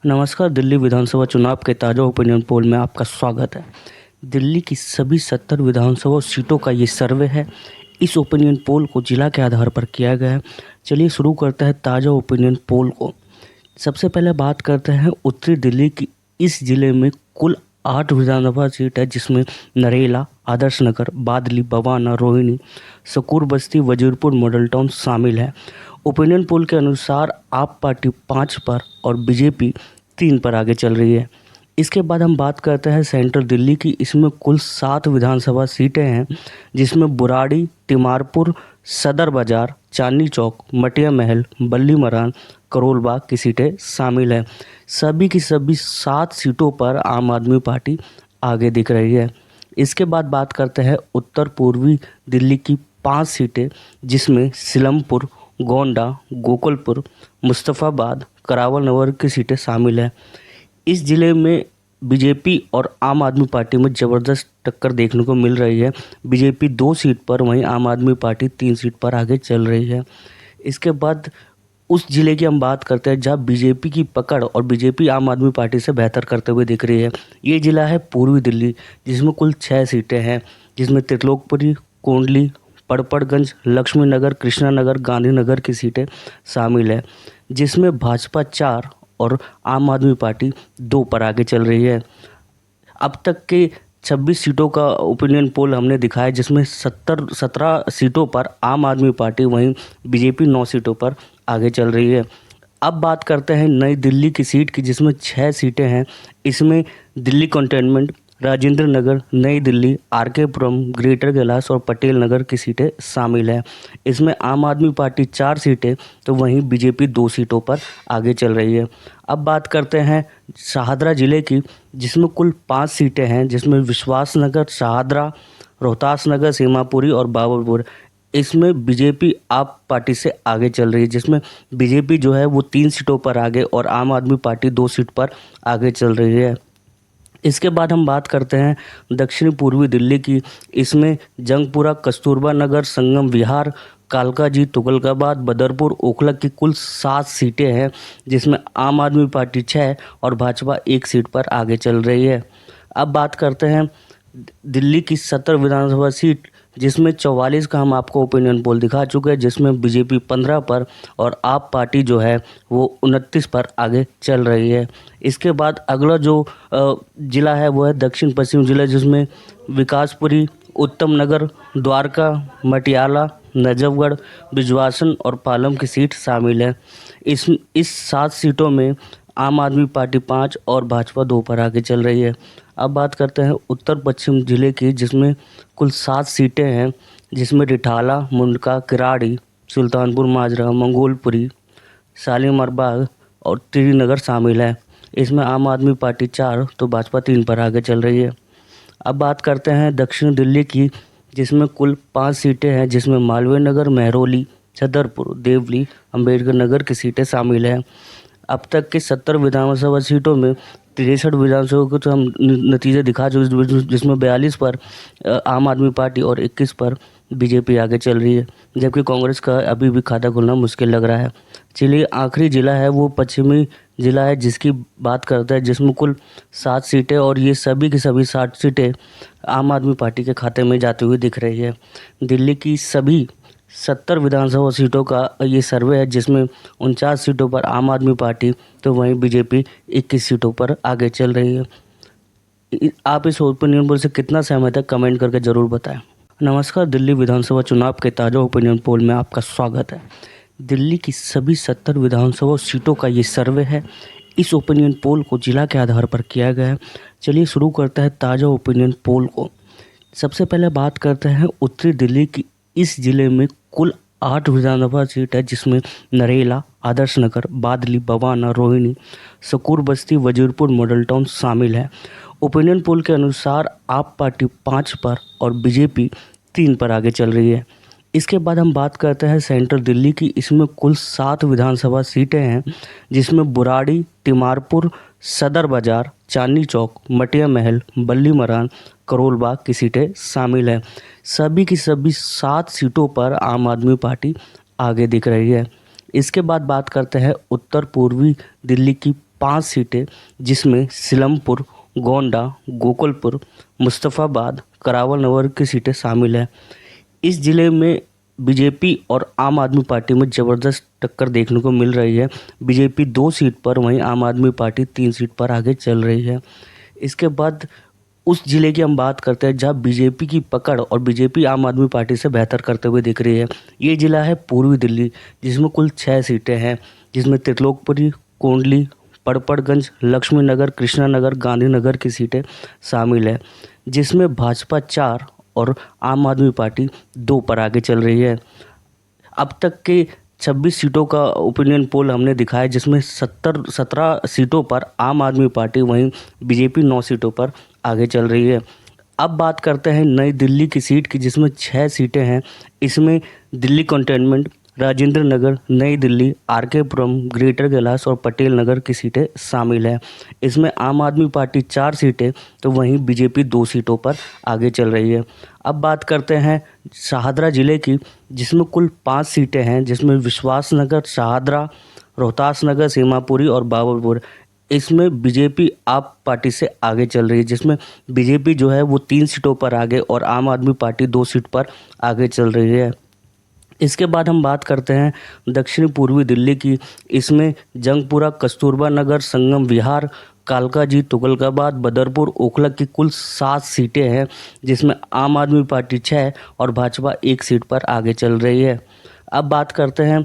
नमस्कार। दिल्ली विधानसभा चुनाव के ताज़ा ओपिनियन पोल में आपका स्वागत है। दिल्ली की सभी 70 विधानसभा सीटों का ये सर्वे है। इस ओपिनियन पोल को जिला के आधार पर किया गया है। चलिए शुरू करते हैं ताज़ा ओपिनियन पोल को। सबसे पहले बात करते हैं उत्तरी दिल्ली की। इस जिले में कुल 8 विधानसभा सीट है, जिसमें नरेला, आदर्श नगर, बादली, बवाना, रोहिणी, सकूर बस्ती, वजीरपुर मॉडल टाउन शामिल है। ओपिनियन पोल के अनुसार आप पार्टी 5 पर और बीजेपी 3 पर आगे चल रही है। इसके बाद हम बात करते हैं सेंट्रल दिल्ली की। इसमें कुल 7 विधानसभा सीटें हैं, जिसमें बुराड़ी, तिमारपुर, सदर बाजार, चांदनी चौक, मटिया महल, बल्ली मरान, करोल बाग की सीटें शामिल हैं। सभी की सभी 7 सीटों पर आम आदमी पार्टी आगे दिख रही है। इसके बाद बात करते हैं उत्तर पूर्वी दिल्ली की 5 सीटें, जिसमें सिलमपुर, गोंडा, गोकुलपुर, मुस्तफ़ाबाद, करावल नगर की सीटें शामिल हैं। इस ज़िले में बीजेपी और आम आदमी पार्टी में ज़बरदस्त टक्कर देखने को मिल रही है। बीजेपी 2 सीट पर, वहीं आम आदमी पार्टी 3 सीट पर आगे चल रही है। इसके बाद उस ज़िले की हम बात करते हैं जहां बीजेपी की पकड़ और बीजेपी आम आदमी पार्टी से बेहतर करते हुए दिख रही है। ये ज़िला है पूर्वी दिल्ली, जिसमें कुल 6 सीटें हैं, जिसमें त्रिलोकपुरी, कोंडली, पड़पड़गंज, लक्ष्मी नगर, कृष्णा नगर, गांधीनगर की सीटें शामिल है, जिसमें भाजपा 4 और आम आदमी पार्टी 2 पर आगे चल रही है। अब तक के 26 सीटों का ओपिनियन पोल हमने दिखाया, जिसमें 17 सीटों पर आम आदमी पार्टी, वहीं बीजेपी 9 सीटों पर आगे चल रही है। अब बात करते हैं नई दिल्ली की सीट की, जिसमें 6 सीटें हैं। इसमें दिल्ली कंटेनमेंट, राजेंद्र नगर, नई दिल्ली, आरके पुरम, ग्रेटर कैलाश और पटेल नगर की सीटें शामिल हैं। इसमें आम आदमी पार्टी 4 सीटें तो वहीं बीजेपी 2 सीटों पर आगे चल रही है। अब बात करते हैं शाहदरा ज़िले की, जिसमें कुल 5 सीटें हैं, जिसमें विश्वास नगर, शाहदरा, रोहतास नगर, सीमापुरी और बाबरपुर। इसमें बीजेपी आप पार्टी से आगे चल रही है, जिसमें बीजेपी जो है वो 3 सीटों पर आगे और आम आदमी पार्टी 2 सीट पर आगे चल रही है। इसके बाद हम बात करते हैं दक्षिणी पूर्वी दिल्ली की। इसमें जंगपुरा, कस्तूरबा नगर, संगम विहार, कालकाजी, तुगलकाबाद, बदरपुर, ओखला की कुल 7 सीटें हैं, जिसमें आम आदमी पार्टी 6 और भाजपा 1 सीट पर आगे चल रही है। अब बात करते हैं दिल्ली की 70 विधानसभा सीट, जिसमें 44 का हम आपको ओपिनियन पोल दिखा चुके हैं, जिसमें बीजेपी 15 पर और आप पार्टी जो है वो 29 पर आगे चल रही है। इसके बाद अगला जो ज़िला है वो है दक्षिण पश्चिम जिला, जिसमें विकासपुरी, उत्तम नगर, द्वारका, मटियाला, नजफगढ़, बिजवासन और पालम की सीट शामिल है। इस 7 सीटों में आम आदमी पार्टी 5 और भाजपा 2 पर आगे चल रही है। अब बात करते हैं उत्तर पश्चिम जिले की, जिसमें कुल 7 सीटें हैं, जिसमें रिठाला, मुंडका, किराड़ी, सुल्तानपुर माजरा, मंगोलपुरी, शालीमार बाग और त्रिनगर शामिल है। इसमें आम आदमी पार्टी 4 तो भाजपा 3 पर आगे चल रही है। अब बात करते हैं दक्षिण दिल्ली की, जिसमें कुल 5 सीटें हैं, जिसमें मालवीय नगर, महरौली, छतरपुर, देवली, अम्बेडकर नगर की सीटें शामिल हैं। अब तक के 70 विधानसभा सीटों में 63 विधानसभा को तो हम नतीजे दिखा चुके, जिसमें 42 पर आम आदमी पार्टी और 21 पर बीजेपी आगे चल रही है, जबकि कांग्रेस का अभी भी खाता खुलना मुश्किल लग रहा है। चलिए आखिरी ज़िला है वो पश्चिमी ज़िला है, जिसकी बात करते हैं, जिसमें कुल 7 सीटें और ये सभी की सभी 60 सीटें आम आदमी पार्टी के खाते में जाती हुई दिख रही है। दिल्ली की सभी 70 विधानसभा सीटों का ये सर्वे है, जिसमें 49 सीटों पर आम आदमी पार्टी तो वहीं बीजेपी 21 सीटों पर आगे चल रही है। आप इस ओपिनियन पोल से कितना सहमत है, कमेंट करके ज़रूर बताएं। नमस्कार। दिल्ली विधानसभा चुनाव के ताज़ा ओपिनियन पोल में आपका स्वागत है। दिल्ली की सभी 70 विधानसभा सीटों का ये सर्वे है। इस ओपिनियन पोल को जिला के आधार पर किया गया है। चलिए शुरू करते हैं ताज़ा ओपिनियन पोल को। सबसे पहले बात करते हैं उत्तरी दिल्ली की। इस ज़िले में कुल 8 विधानसभा सीट है, जिसमें नरेला, आदर्श नगर, बादली, बवाना, रोहिणी, सकूर बस्ती, वजीरपुर मॉडल टाउन शामिल है। ओपिनियन पोल के अनुसार आप पार्टी 5 पर और बीजेपी 3 पर आगे चल रही है। इसके बाद हम बात करते हैं सेंट्रल दिल्ली की। इसमें कुल 7 विधानसभा सीटें हैं, जिसमें बुराड़ी, तिमारपुर, सदर बाजार, चांदनी चौक, मटिया महल, बल्ली मरान, करोल बाग की सीटें शामिल हैं। सभी की सभी 7 सीटों पर आम आदमी पार्टी आगे दिख रही है। इसके बाद बात करते हैं उत्तर पूर्वी दिल्ली की 5 सीटें जिसमें सिलमपुर, गोंडा, गोकुलपुर, मुस्तफ़ाबाद, करावल नगर की सीटें शामिल हैं। इस ज़िले में बीजेपी और आम आदमी पार्टी में ज़बरदस्त टक्कर देखने को मिल रही है। बीजेपी 2 सीट पर, वहीं आम आदमी पार्टी 3 सीट पर आगे चल रही है। इसके बाद उस ज़िले की हम बात करते हैं जहां बीजेपी की पकड़ और बीजेपी आम आदमी पार्टी से बेहतर करते हुए दिख रही है। ये ज़िला है पूर्वी दिल्ली, जिसमें कुल 6 सीटें हैं, जिसमें त्रिलोकपुरी, कोंडली, पड़पड़गंज, लक्ष्मी नगर, कृष्णा नगर, गांधीनगर की सीटें शामिल है, जिसमें भाजपा 4 और आम आदमी पार्टी 2 पर आगे चल रही है। अब तक के 26 सीटों का ओपिनियन पोल हमने दिखाया, जिसमें 17 सीटों पर आम आदमी पार्टी, वहीं बीजेपी 9 सीटों पर आगे चल रही है। अब बात करते हैं नई दिल्ली की सीट की, जिसमें 6 सीटें हैं। इसमें दिल्ली कंटेनमेंट, राजेंद्र नगर, नई दिल्ली, आरके पुरम, ग्रेटर कैलाश और पटेल नगर की सीटें शामिल हैं। इसमें आम आदमी पार्टी 4 सीटें तो वहीं बीजेपी 2 सीटों पर आगे चल रही है। अब बात करते हैं शाहदरा ज़िले की, जिसमें कुल 5 सीटें हैं, जिसमें विश्वास नगर, शाहदरा, रोहतास नगर, सीमापुरी और बाबरपुर। इसमें बीजेपी आप पार्टी से आगे चल रही है, जिसमें बीजेपी जो है वो 3 सीटों पर आगे और आम आदमी पार्टी 2 सीट पर आगे चल रही है। इसके बाद हम बात करते हैं दक्षिणी पूर्वी दिल्ली की। इसमें जंगपुरा, कस्तूरबा नगर, संगम विहार, कालकाजी, तुगलकाबाद, बदरपुर, ओखला की कुल 7 सीटें हैं, जिसमें आम आदमी पार्टी 6 और भाजपा 1 सीट पर आगे चल रही है। अब बात करते हैं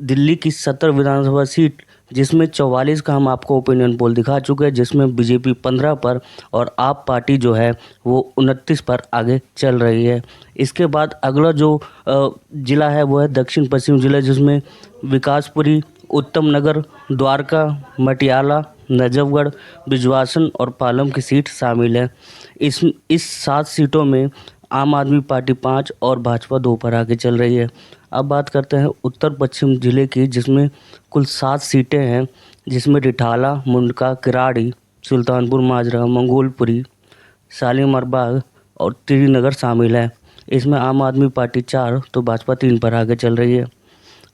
दिल्ली की 17 विधानसभा सीट, जिसमें 44 का हम आपको ओपिनियन पोल दिखा चुके हैं, जिसमें बीजेपी 15 पर और आप पार्टी जो है वो 29 पर आगे चल रही है। इसके बाद अगला जो ज़िला है वो है दक्षिण पश्चिम जिला, जिसमें विकासपुरी, उत्तम नगर, द्वारका, मटियाला, नजफगढ़, बिजवासन और पालम की सीट शामिल है। इस 7 सीटों में आम आदमी पार्टी 5 और भाजपा 2 पर आगे चल रही है। अब बात करते हैं उत्तर पश्चिम जिले की, जिसमें कुल 7 सीटें हैं, जिसमें रिठाला, मुंडका, किराड़ी, सुल्तानपुर माजरा, मंगोलपुरी, शालीमार बाग और त्रिनगर शामिल है। इसमें आम आदमी पार्टी 4 तो भाजपा 3 पर आगे चल रही है।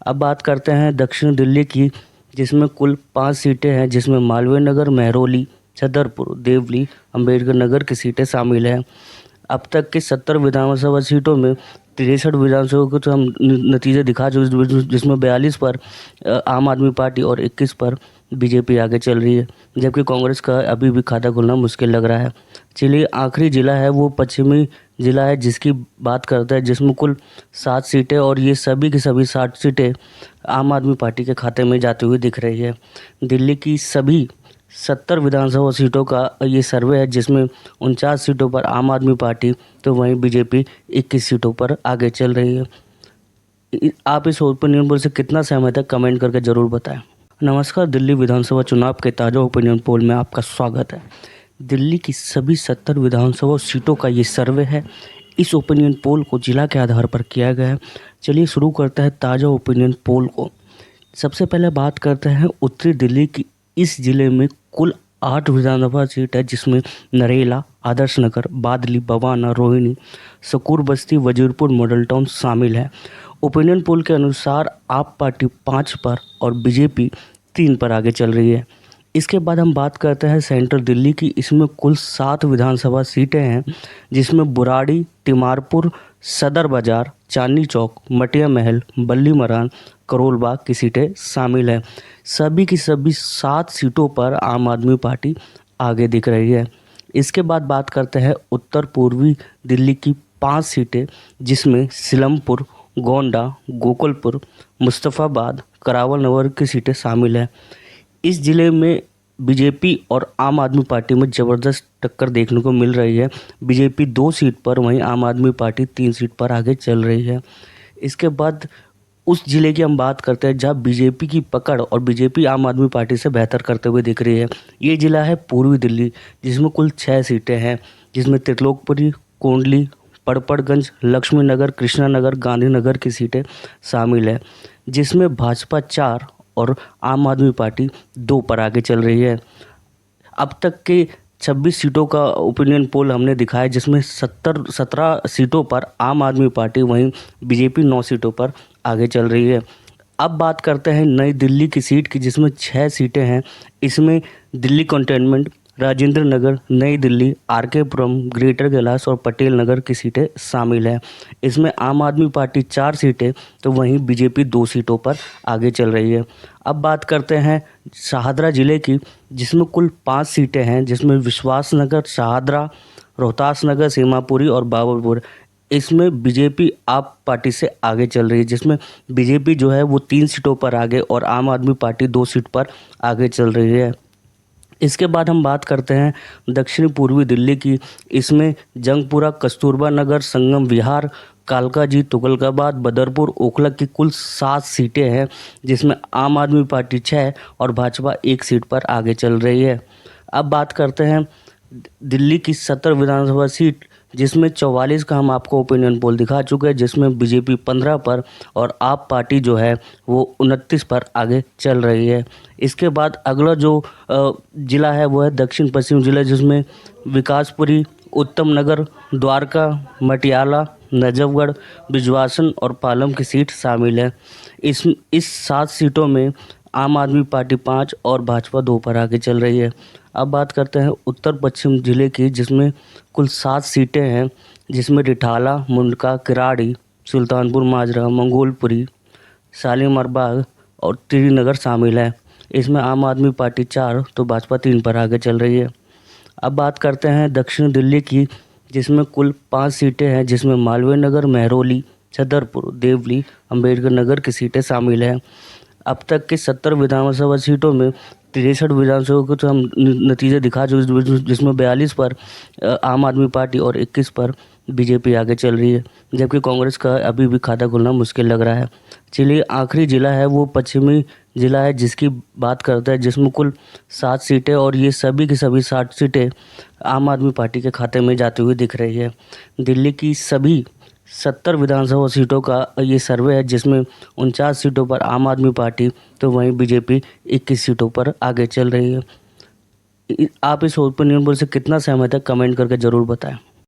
अब बात करते हैं दक्षिण दिल्ली की, जिसमें कुल 5 सीटें हैं, जिसमें मालवीय नगर, महरौली, छतरपुर, देवली, अम्बेडकर नगर की सीटें शामिल हैं। अब तक के 70 विधानसभा सीटों में 63 विधानसभा को तो हम नतीजे दिखा चुके, जिसमें 42 पर आम आदमी पार्टी और 21 पर बीजेपी आगे चल रही है, जबकि कांग्रेस का अभी भी खाता खुलना मुश्किल लग रहा है। चलिए आखिरी ज़िला है वो पश्चिमी ज़िला है, जिसकी बात करते हैं, जिसमें कुल 7 सीटें और ये सभी की सभी 60 सीटें आम आदमी पार्टी के खाते में जाती हुई दिख रही है। दिल्ली की सभी 70 विधानसभा सीटों का ये सर्वे है, जिसमें 49 सीटों पर आम आदमी पार्टी तो वहीं बीजेपी 21 सीटों पर आगे चल रही है। आप इस ओपिनियन पोल से कितना सहमत है, कमेंट करके ज़रूर बताएं। नमस्कार, दिल्ली विधानसभा चुनाव के ताज़ा ओपिनियन पोल में आपका स्वागत है। दिल्ली की सभी 70 विधानसभा सीटों का ये सर्वे है। इस ओपिनियन पोल को जिला के आधार पर किया गया है। चलिए शुरू करते हैं ताज़ा ओपिनियन पोल को। सबसे पहले बात करते हैं उत्तरी दिल्ली की। इस ज़िले में कुल 8 विधानसभा सीट है, जिसमें नरेला, आदर्श नगर, बादली, बवाना, रोहिणी, सकूर बस्ती, वजीरपुर मॉडल टाउन शामिल है। ओपिनियन पोल के अनुसार आप पार्टी 5 पर और बीजेपी 3 पर आगे चल रही है। इसके बाद हम बात करते हैं सेंट्रल दिल्ली की। इसमें कुल 7 विधानसभा सीटें हैं, जिसमें बुराड़ी, तिमारपुर, सदर बाज़ार, चांदनी चौक, मटिया महल, बल्ली मरान, करोल बाग की सीटें शामिल हैं। सभी की सभी 7 सीटों पर आम आदमी पार्टी आगे दिख रही है। इसके बाद बात करते हैं उत्तर पूर्वी दिल्ली की 5 सीटें, जिसमें सिलमपुर, गोंडा, गोकुलपुर, मुस्तफ़ाबाद, करावल नगर की सीटें शामिल हैं। इस ज़िले में बीजेपी और आम आदमी पार्टी में ज़बरदस्त टक्कर देखने को मिल रही है। बीजेपी 2 सीट पर, वहीं आम आदमी पार्टी 3 सीट पर आगे चल रही है। इसके बाद उस ज़िले की हम बात करते हैं जहां बीजेपी की पकड़ और बीजेपी आम आदमी पार्टी से बेहतर करते हुए दिख रही है। ये ज़िला है पूर्वी दिल्ली, जिसमें कुल 6 सीटें हैं, जिसमें त्रिलोकपुरी, कोंडली, पड़पड़गंज, लक्ष्मी नगर, कृष्णा नगर, गांधीनगर की सीटें शामिल है, जिसमें भाजपा 4 और आम आदमी पार्टी 2 पर आगे चल रही है। अब तक के 26 सीटों का ओपिनियन पोल हमने दिखाया, जिसमें 17 सीटों पर आम आदमी पार्टी, वहीं बीजेपी 9 सीटों पर आगे चल रही है। अब बात करते हैं नई दिल्ली की सीट की, जिसमें 6 सीटें हैं। इसमें दिल्ली कंटोनमेंट, राजेंद्र नगर, नई दिल्ली, आर.के. पुरम, ग्रेटर कैलाश और पटेल नगर की सीटें शामिल हैं। इसमें आम आदमी पार्टी 4 सीटें तो वहीं बीजेपी 2 सीटों पर आगे चल रही है। अब बात करते हैं शाहदरा ज़िले की, जिसमें कुल 5 सीटें हैं, जिसमें विश्वास नगर, शाहदरा, रोहतास नगर, सीमापुरी और बाबरपुर। इसमें बीजेपी आप पार्टी से आगे चल रही है, जिसमें बीजेपी जो है वो 3 सीटों पर आगे और आम आदमी पार्टी 2 सीट पर आगे चल रही है। इसके बाद हम बात करते हैं दक्षिण पूर्वी दिल्ली की। इसमें जंगपुरा, कस्तूरबा नगर, संगम विहार, कालकाजी, तुगलकाबाद, बदरपुर, ओखला की कुल 7 सीटें हैं, जिसमें आम आदमी पार्टी 6 और भाजपा 1 सीट पर आगे चल रही है। अब बात करते हैं दिल्ली की 70 विधानसभा सीट, जिसमें 44 का हम आपको ओपिनियन पोल दिखा चुके हैं, जिसमें बीजेपी 15 पर और आप पार्टी जो है वो 29 पर आगे चल रही है। इसके बाद अगला जो ज़िला है वो है दक्षिण पश्चिम जिला, जिसमें विकासपुरी, उत्तम नगर, द्वारका, मटियाला, नजफगढ़, बिजवासन और पालम की सीट शामिल है। इस 7 सीटों में आम आदमी पार्टी 5 और भाजपा 2 पर आगे चल रही है। अब बात करते हैं उत्तर पश्चिम जिले की, जिसमें कुल 7 सीटें हैं, जिसमें रिठाला, मुंडका, किराड़ी, सुल्तानपुर माजरा, मंगोलपुरी, शालीमार बाग और त्रिनगर शामिल है। इसमें आम आदमी पार्टी 4 तो भाजपा 3 पर आगे चल रही है। अब बात करते हैं दक्षिण दिल्ली की, जिसमें कुल 5 सीटें हैं, जिसमें मालवीय नगर, महरौली, छतरपुर, देवली, अम्बेडकर नगर की सीटें शामिल हैं। अब तक के 70 विधानसभा सीटों में 63 विधानसभा को तो हम नतीजे दिखा चुके, जिसमें 42 पर आम आदमी पार्टी और 21 पर बीजेपी आगे चल रही है, जबकि कांग्रेस का अभी भी खाता खुलना मुश्किल लग रहा है। चलिए आखिरी ज़िला है वो पश्चिमी ज़िला है, जिसकी बात करते हैं, जिसमें कुल 7 सीटें और ये सभी की सभी 60 सीटें आम आदमी पार्टी के खाते में जाती हुई दिख रही है। दिल्ली की सभी 70 विधानसभा सीटों का ये सर्वे है, जिसमें 49 सीटों पर आम आदमी पार्टी तो वहीं बीजेपी 21 सीटों पर आगे चल रही है। आप इस ओपिनियन पोल से कितना सहमत है, कमेंट करके ज़रूर बताएं।